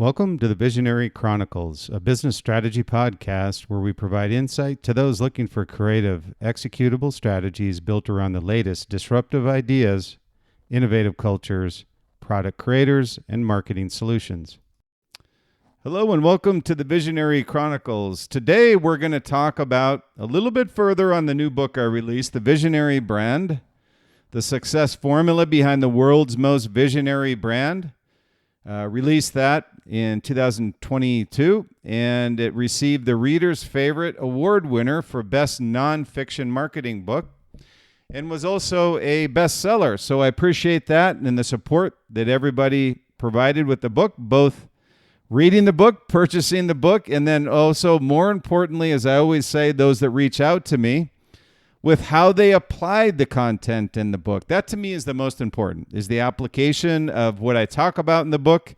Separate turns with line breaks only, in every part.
Welcome to the Visionary Chronicles, a business strategy podcast where we provide insight to those looking for creative, executable strategies built around the latest disruptive ideas, innovative cultures, product creators, and marketing solutions. Hello and welcome to the Visionary Chronicles. Today we're going to talk about a little bit further on the new book I released, The Visionary Brand, the success formula behind the world's most visionary brand. Released that in 2022, and it received the Reader's Favorite Award winner for Best Nonfiction Marketing Book, and was also a bestseller. So I appreciate that and the support that everybody provided with the book, both reading the book, purchasing the book, and then also, more importantly, as I always say, those that reach out to me with how they applied the content in the book. That to me is the most important, is the application of what I talk about in the book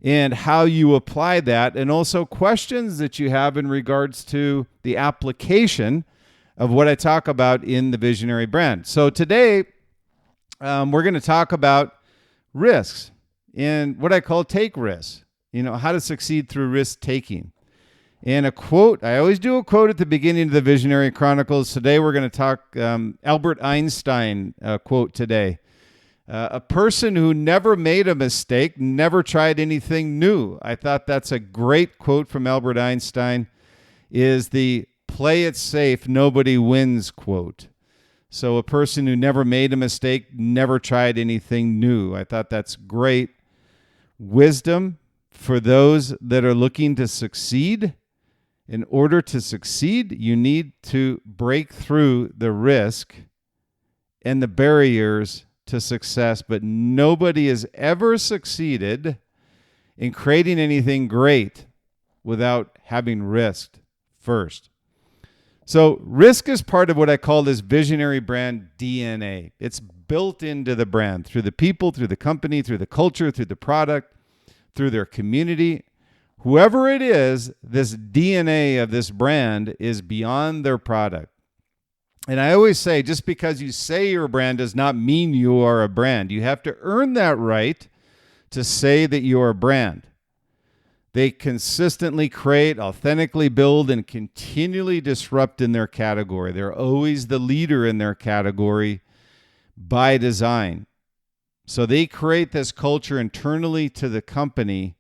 and how you apply that, and also questions that you have in regards to the application of what I talk about in the Visionary Brand. So today, we're going to talk about risks and what I call take risks, how to succeed through risk taking. And a quote, I always do a quote at the beginning of the Visionary Chronicles. Today we're going to talk Albert Einstein quote today. A person who never made a mistake never tried anything new. I thought that's a great quote from Albert Einstein, is the play it safe, nobody wins quote. So a person who never made a mistake never tried anything new. I thought that's great wisdom for those that are looking to succeed. In order to succeed, you need to break through the risk and the barriers to success, but nobody has ever succeeded in creating anything great without having risked first. So risk is part of what I call this visionary brand DNA. It's built into the brand through the people, through the company, through the culture, through the product, through their community. Whoever it is, this DNA of this brand is beyond their product. And I always say, just because you say you're a brand does not mean you are a brand. You have to earn that right to say that you're a brand. They consistently create, authentically build, and continually disrupt in their category. They're always the leader in their category by design. So they create this culture internally to the company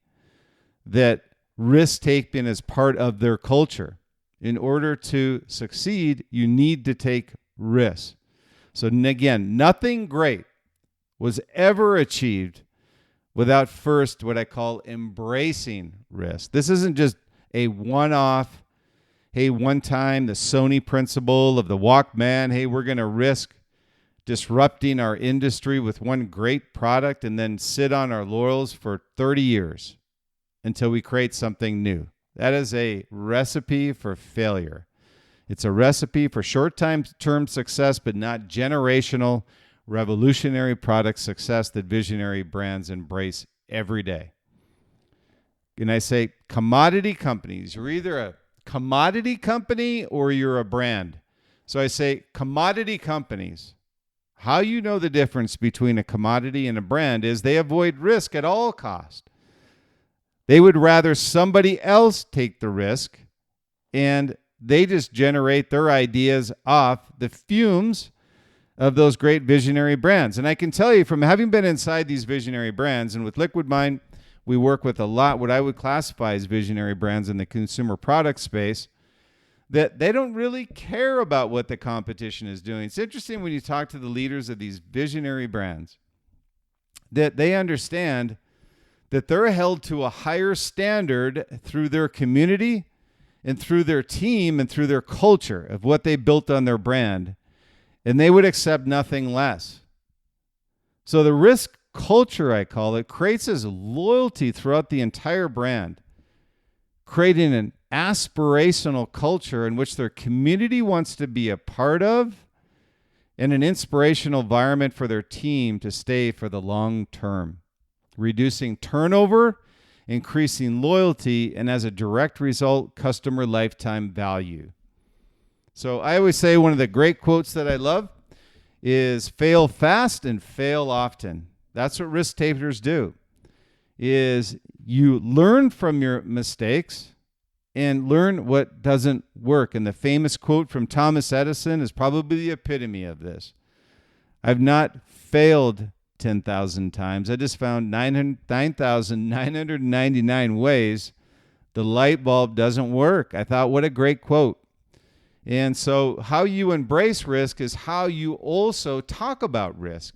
that risk-taking is part of their culture. In order to succeed, you need to take risks. So again, nothing great was ever achieved without first what I call embracing risk. This isn't just a one-off, hey, one time, the Sony principle of the Walkman, hey, we're going to risk disrupting our industry with one great product and then sit on our laurels for 30 years. Until we create something new. That is a recipe for failure. It's a recipe for short-term success, but not generational, revolutionary product success that visionary brands embrace every day. And I say commodity companies. You're either a commodity company or you're a brand. So I say commodity companies. How you know the difference between a commodity and a brand is they avoid risk at all costs. They would rather somebody else take the risk, and they just generate their ideas off the fumes of those great visionary brands. And I can tell you from having been inside these visionary brands, and with Liquid Mind, we work with a lot what I would classify as visionary brands in the consumer product space, that they don't really care about what the competition is doing. It's interesting when you talk to the leaders of these visionary brands, that they understand that they're held to a higher standard through their community and through their team and through their culture of what they built on their brand, and they would accept nothing less. So the risk culture, I call it, creates this loyalty throughout the entire brand, creating an aspirational culture in which their community wants to be a part of and an inspirational environment for their team to stay for the long term. Reducing turnover, increasing loyalty, and as a direct result, customer lifetime value. So I always say one of the great quotes that I love is fail fast and fail often. That's what risk takers do. Is you learn from your mistakes and learn what doesn't work. And the famous quote from Thomas Edison is probably the epitome of this. I've not failed 10,000 times. I just found 9,999 ways the light bulb doesn't work. I thought, what a great quote. And so how you embrace risk is how you also talk about risk.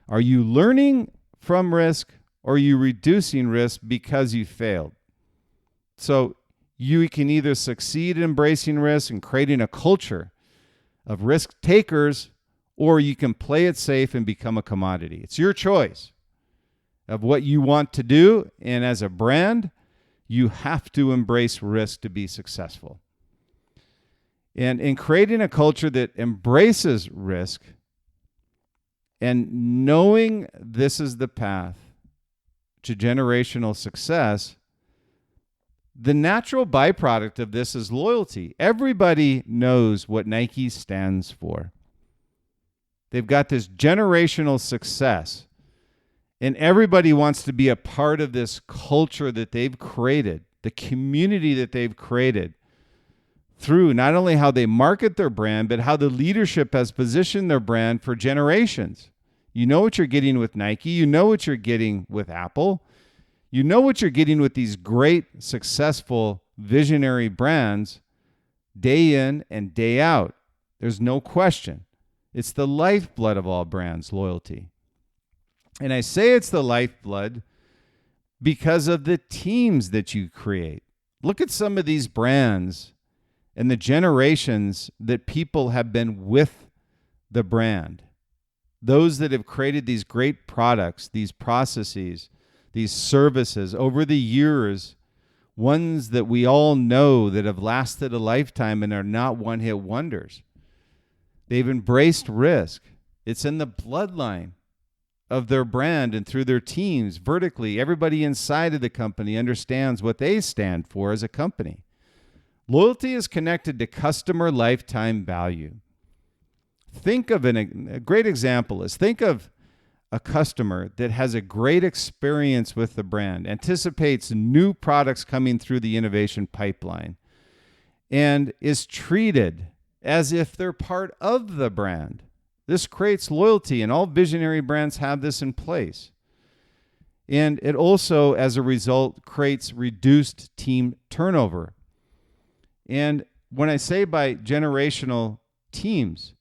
Are you learning from risk, or are you reducing risk because you failed? So you can either succeed in embracing risk and creating a culture of risk takers, or you can play it safe and become a commodity. It's your choice of what you want to do. And as a brand, you have to embrace risk to be successful. And in creating a culture that embraces risk and knowing this is the path to generational success, the natural byproduct of this is loyalty. Everybody knows what Nike stands for. They've got this generational success, and everybody wants to be a part of this culture that they've created, the community that they've created, through not only how they market their brand, but how the leadership has positioned their brand for generations. You know what you're getting with Nike. You know what you're getting with Apple. You know what you're getting with these great, successful, visionary brands day in and day out. There's no question. It's the lifeblood of all brands, loyalty. And I say it's the lifeblood because of the teams that you create. Look at some of these brands and the generations that people have been with the brand. Those that have created these great products, these processes, these services over the years, ones that we all know that have lasted a lifetime and are not one-hit wonders. They've embraced risk. It's in the bloodline of their brand and through their teams vertically. Everybody inside of the company understands what they stand for as a company. Loyalty is connected to customer lifetime value. Think of a great example is think of a customer that has a great experience with the brand, anticipates new products coming through the innovation pipeline, and is treated as if they're part of the brand. This creates loyalty, and all visionary brands have this in place. And it also, as a result, creates reduced team turnover. And when I say by generational teams,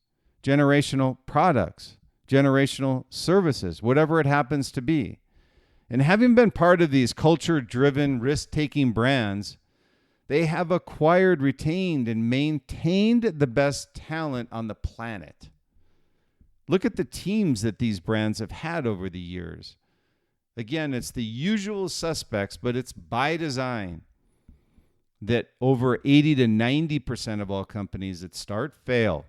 generational products, generational services, whatever it happens to be. And having been part of these culture-driven, risk-taking brands, they have acquired, retained, and maintained the best talent on the planet. Look at the teams that these brands have had over the years. Again, it's the usual suspects, but it's by design that over 80 to 90% of all companies that start fail.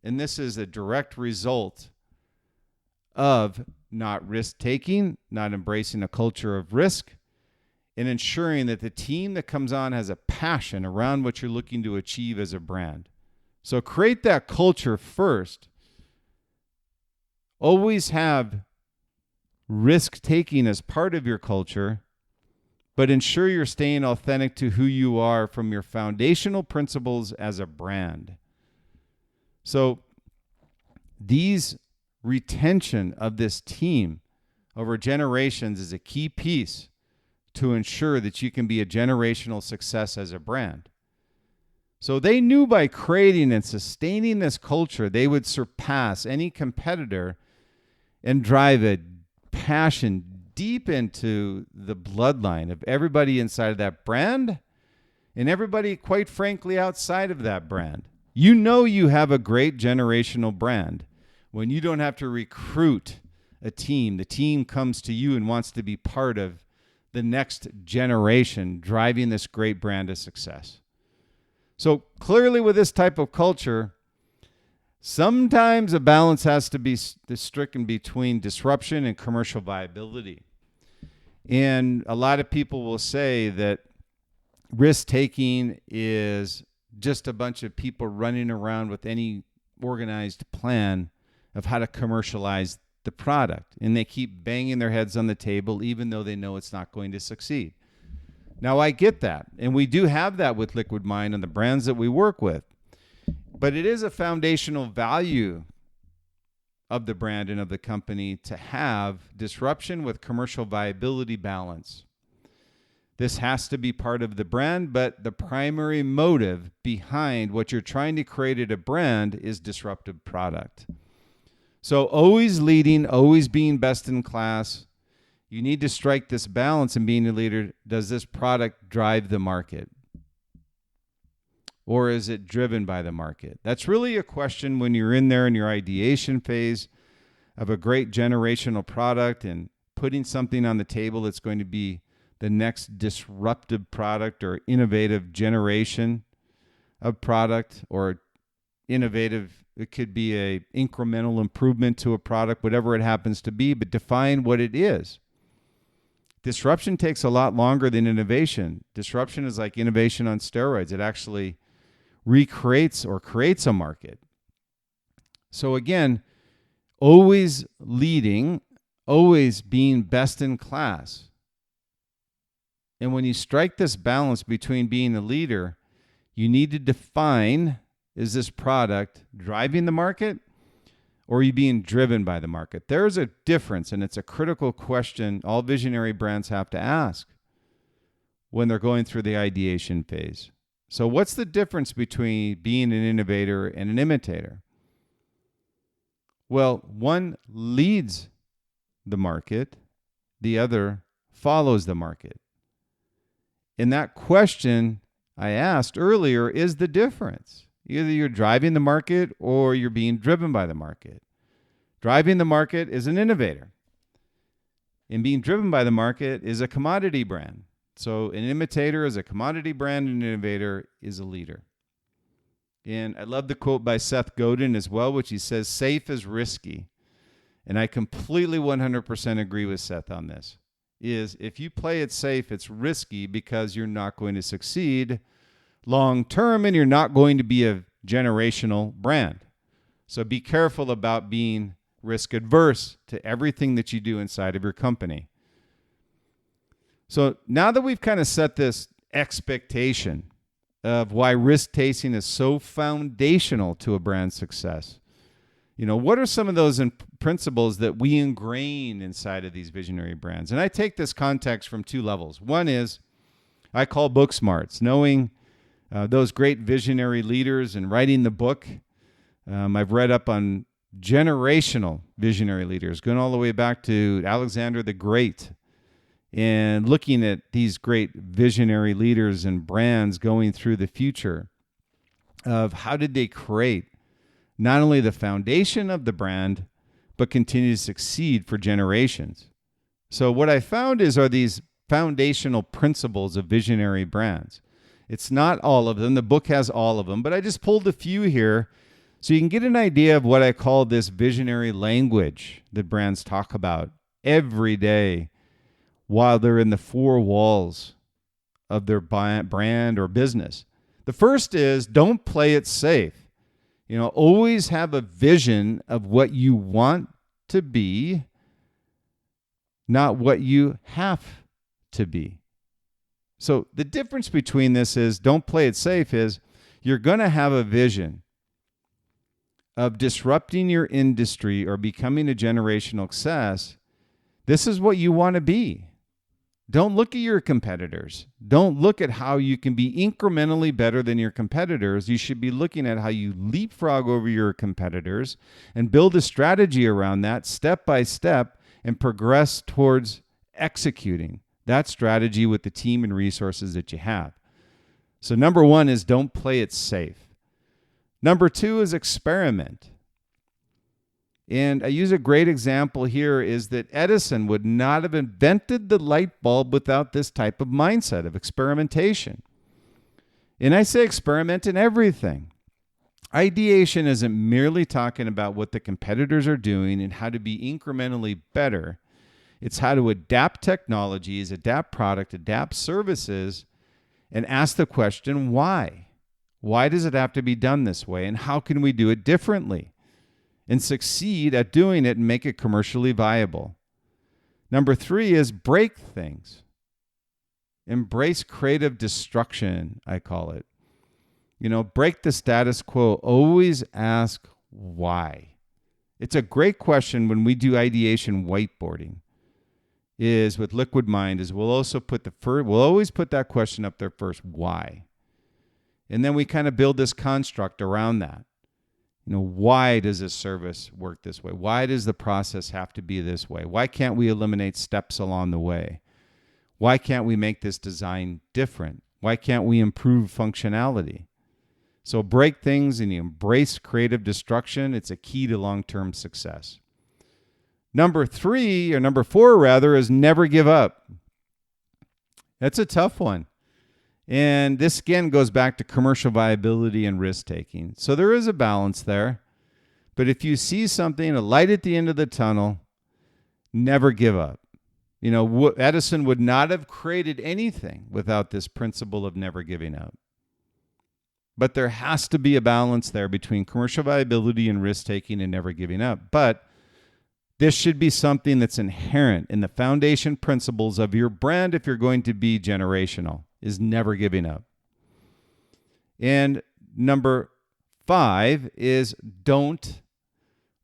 And this is a direct result of not risk-taking, not embracing a culture of risk, and ensuring that the team that comes on has a passion around what you're looking to achieve as a brand. So create that culture first. Always have risk-taking as part of your culture, but ensure you're staying authentic to who you are from your foundational principles as a brand. So these retention of this team over generations is a key piece to ensure that you can be a generational success as a brand. So they knew by creating and sustaining this culture, they would surpass any competitor and drive a passion deep into the bloodline of everybody inside of that brand and everybody, quite frankly, outside of that brand. You know you have a great generational brand when you don't have to recruit a team. The team comes to you and wants to be part of the next generation driving this great brand to success. So clearly with this type of culture, sometimes a balance has to be stricken between disruption and commercial viability. And a lot of people will say that risk-taking is just a bunch of people running around with any organized plan of how to commercialize the product, and they keep banging their heads on the table even though they know it's not going to succeed. Now, I get that, and we do have that with Liquid Mind and the brands that we work with, but it is a foundational value of the brand and of the company to have disruption with commercial viability balance. This has to be part of the brand, but the primary motive behind what you're trying to create at a brand is disruptive product. So always leading, always being best in class. You need to strike this balance in being a leader. Does this product drive the market? Or is it driven by the market? That's really a question when you're in there in your ideation phase of a great generational product and putting something on the table that's going to be the next disruptive product or innovative generation of product, or innovative, it could be a incremental improvement to a product, whatever it happens to be, but define what it is. Disruption takes a lot longer than innovation. Disruption is like innovation on steroids. It actually recreates or creates a market. So again, always leading, always being best in class. And when you strike this balance between being a leader, you need to define, is this product driving the market, or are you being driven by the market? There's a difference, and it's a critical question all visionary brands have to ask when they're going through the ideation phase. So what's the difference between being an innovator and an imitator? Well, one leads the market, the other follows the market. And that question I asked earlier is the difference. Either you're driving the market or you're being driven by the market. Driving the market is an innovator. And being driven by the market is a commodity brand. So an imitator is a commodity brand, and an innovator is a leader. And I love the quote by Seth Godin as well, which he says, safe is risky. And I completely 100% agree with Seth on this. Is if you play it safe, it's risky because you're not going to succeed long term, and you're not going to be a generational brand. So be careful about being risk adverse to everything that you do inside of your company. So now that we've kind of set this expectation of why risk taking is so foundational to a brand's success, what are some of those principles that we ingrain inside of these visionary brands? And I take this context from two levels. One is I call book smarts, knowing those great visionary leaders and writing the book. I've read up on generational visionary leaders, going all the way back to Alexander the Great, and looking at these great visionary leaders and brands going through the future of how did they create not only the foundation of the brand, but continue to succeed for generations. So what I found are these foundational principles of visionary brands. It's not all of them. The book has all of them, but I just pulled a few here so you can get an idea of what I call this visionary language that brands talk about every day while they're in the four walls of their brand or business. The first is don't play it safe. Always have a vision of what you want to be, not what you have to be. So the difference between this is don't play it safe is you're going to have a vision of disrupting your industry or becoming a generational success. This is what you want to be. Don't look at your competitors. Don't look at how you can be incrementally better than your competitors. You should be looking at how you leapfrog over your competitors and build a strategy around that step by step and progress towards executing that strategy with the team and resources that you have. So number one is don't play it safe. Number two is experiment. And I use a great example here is that Edison would not have invented the light bulb without this type of mindset of experimentation. And I say experiment in everything. Ideation isn't merely talking about what the competitors are doing and how to be incrementally better. It's how to adapt technologies, adapt product, adapt services, and ask the question, why? Why does it have to be done this way? And how can we do it differently? and succeed at doing it and make it commercially viable. Number 3 is break things. Embrace creative destruction, I call it. Break the status quo. Always ask why. It's a great question when we do ideation whiteboarding. Is with Liquid Mind is we'll always put that question up there first, why? And then we kind of build this construct around that. Why does this service work this way? Why does the process have to be this way? Why can't we eliminate steps along the way? Why can't we make this design different? Why can't we improve functionality? So break things and you embrace creative destruction. It's a key to long-term success. Number 4 is never give up. That's a tough one. And this again goes back to commercial viability and risk-taking. So there is a balance there. But if you see something, a light at the end of the tunnel, never give up. Edison would not have created anything without this principle of never giving up. But there has to be a balance there between commercial viability and risk-taking and never giving up. But this should be something that's inherent in the foundation principles of your brand if you're going to be generational, is never giving up. And number 5 is don't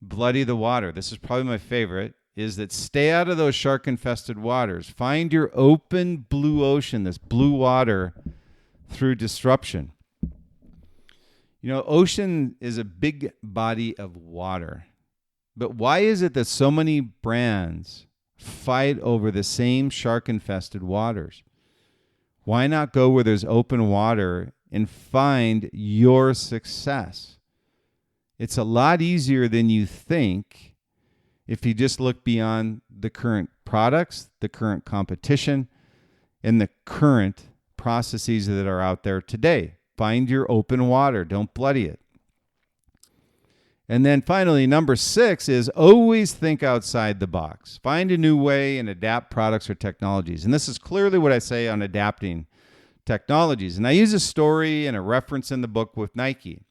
bloody the water. This is probably my favorite, is that stay out of those shark-infested waters. Find your open blue ocean, this blue water, through disruption. Ocean is a big body of water. But why is it that so many brands fight over the same shark-infested waters? Why not go where there's open water and find your success? It's a lot easier than you think if you just look beyond the current products, the current competition, and the current processes that are out there today. Find your open water. Don't bloody it. And then finally, number 6 is always think outside the box. Find a new way and adapt products or technologies. And this is clearly what I say on adapting technologies. And I use a story and a reference in the book with Nike.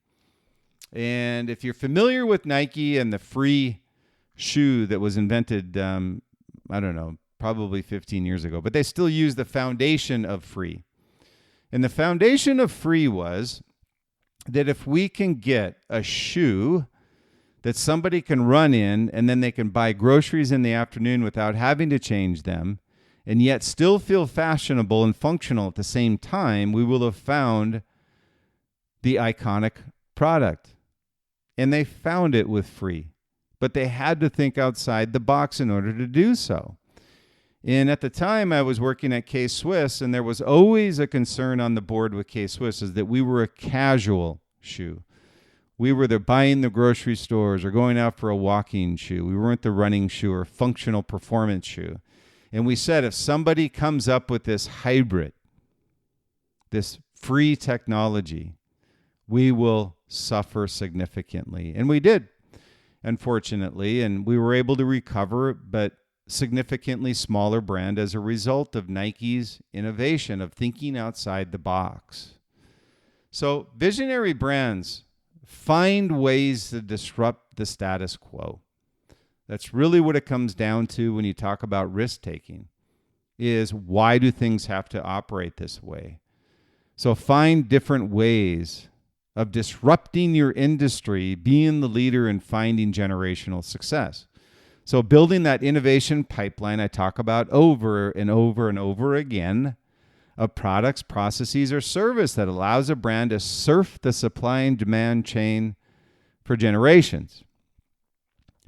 And if you're familiar with Nike and the free shoe that was invented, probably 15 years ago, but they still use the foundation of free. And the foundation of free was that if we can get a shoe that somebody can run in and then they can buy groceries in the afternoon without having to change them and yet still feel fashionable and functional at the same time, we will have found the iconic product. And they found it with free, but they had to think outside the box in order to do so. And at the time, I was working at K-Swiss, and there was always a concern on the board with K-Swiss is that we were a casual shoe. We were buying the grocery stores or going out for a walking shoe. We weren't the running shoe or functional performance shoe. And we said, if somebody comes up with this hybrid, this free technology, we will suffer significantly. And we did, unfortunately, and we were able to recover, but significantly smaller brand as a result of Nike's innovation of thinking outside the box. So visionary brands find ways to disrupt the status quo. That's really what it comes down to when you talk about risk-taking, is why do things have to operate this way? So find different ways of disrupting your industry, being the leader and finding generational success. So building that innovation pipeline I talk about over and over and over again of products, processes, or service that allows a brand to surf the supply and demand chain for generations.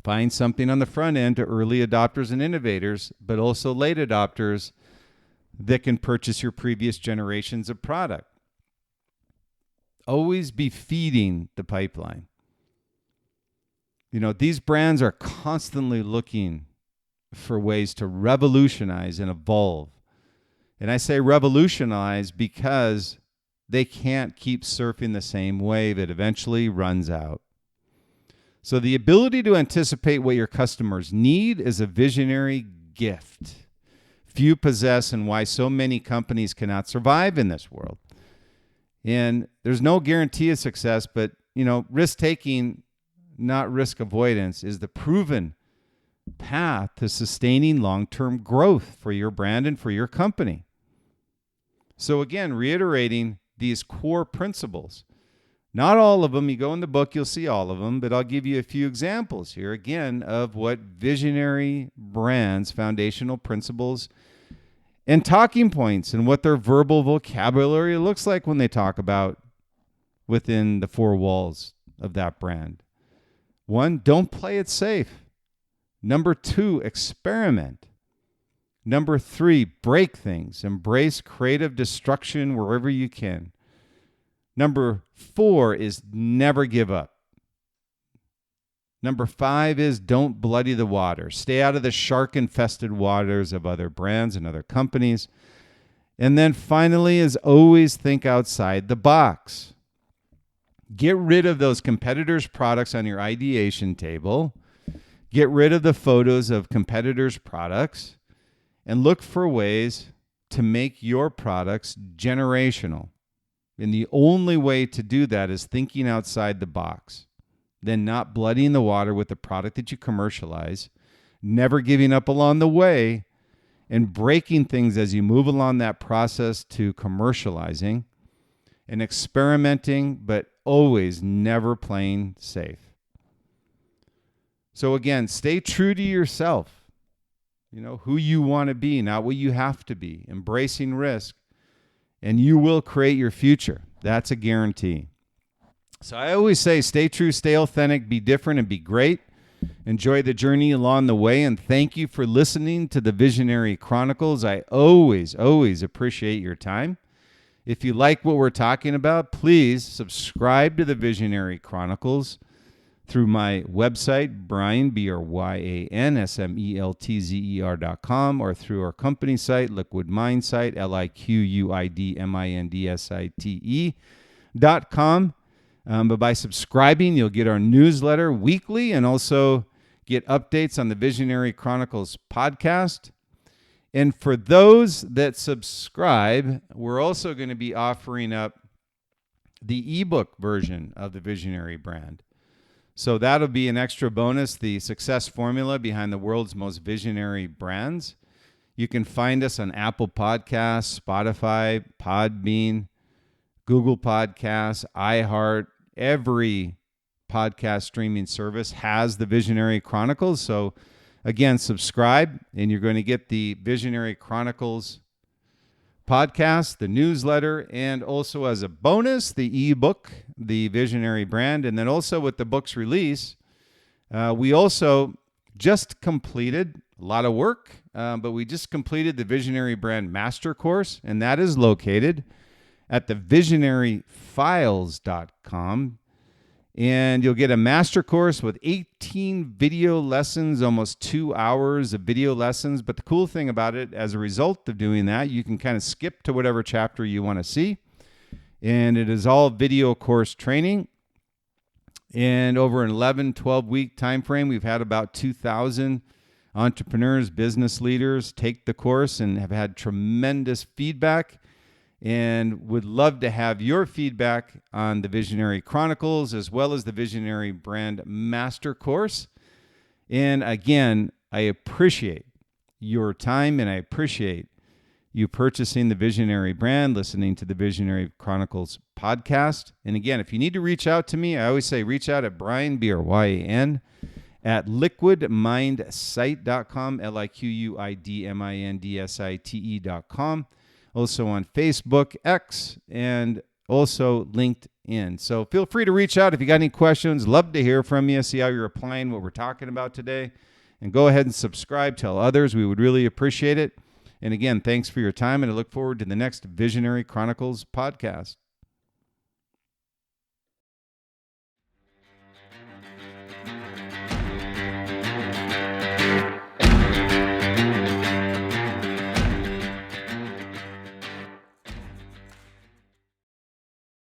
Find something on the front end to early adopters and innovators, but also late adopters that can purchase your previous generations of product. Always be feeding the pipeline. These brands are constantly looking for ways to revolutionize and evolve. And I say revolutionize because they can't keep surfing the same wave. It eventually runs out. So the ability to anticipate what your customers need is a visionary gift few possess and why so many companies cannot survive in this world. And there's no guarantee of success, but, risk-taking not risk avoidance, is the proven path to sustaining long-term growth for your brand and for your company. So again, reiterating these core principles. Not all of them. You go in the book, you'll see all of them, but I'll give you a few examples here again of what visionary brands' foundational principles and talking points and what their verbal vocabulary looks like when they talk about within the four walls of that brand. 1, don't play it safe. Number 2, experiment. Number 3, break things. Embrace creative destruction wherever you can. Number 4 is never give up. Number 5 is don't bloody the water. Stay out of the shark-infested waters of other brands and other companies. And then finally is always think outside the box. Get rid of those competitors' products on your ideation table. Get rid of the photos of competitors' products and look for ways to make your products generational. And the only way to do that is thinking outside the box. Then not bloodying the water with the product that you commercialize, never giving up along the way, and breaking things as you move along that process to commercializing, and experimenting, but always never playing safe. So again, stay true to yourself. You know, who you want to be, not what you have to be. Embracing risk, and you will create your future. That's a guarantee. So I always say, stay true, stay authentic, be different, and be great. Enjoy the journey along the way, and thank you for listening to the Visionary Chronicles. I always appreciate your time. If you like what we're talking about, please subscribe to the Visionary Chronicles through my website, Bryan, BRYAN, SMELTZER.com, or through our company site, Liquid Mindsite, LIQUIDMINDSITE.com. But by subscribing, you'll get our newsletter weekly and also get updates on the Visionary Chronicles podcast. And for those that subscribe, we're also going to be offering up the ebook version of the Visionary brand. So that'll be an extra bonus, the success formula behind the world's most visionary brands. You can find us on Apple Podcasts, Spotify, Podbean, Google Podcasts, iHeart. Every podcast streaming service has the Visionary Chronicles. So again, subscribe and you're going to get the Visionary Chronicles podcast, the newsletter, and also as a bonus, the ebook, the Visionary brand. And then also with the book's release, we also just completed a lot of work, but we just completed the Visionary brand master course, and that is located at thevisionaryfiles.com. And you'll get a master course with 18 video lessons, almost 2 hours of video lessons. But the cool thing about it, as a result of doing that, you can kind of skip to whatever chapter you want to see. And it is all video course training. And over an 11, 12-week time frame, we've had about 2,000 entrepreneurs, business leaders take the course and have had tremendous feedback. And would love to have your feedback on the Visionary Chronicles as well as the Visionary Brand Master Course. And again, I appreciate your time and I appreciate you purchasing the Visionary brand, listening to the Visionary Chronicles podcast. And again, if you need to reach out to me, I always say reach out at Bryan, BRYAN, at liquidmindsite.com, LIQUIDMINDSITE.com. Also on Facebook, X, and also LinkedIn. So feel free to reach out if you got any questions. Love to hear from you, see how you're applying what we're talking about today. And go ahead and subscribe, tell others. We would really appreciate it. And again, thanks for your time, and I look forward to the next Visionary Chronicles podcast.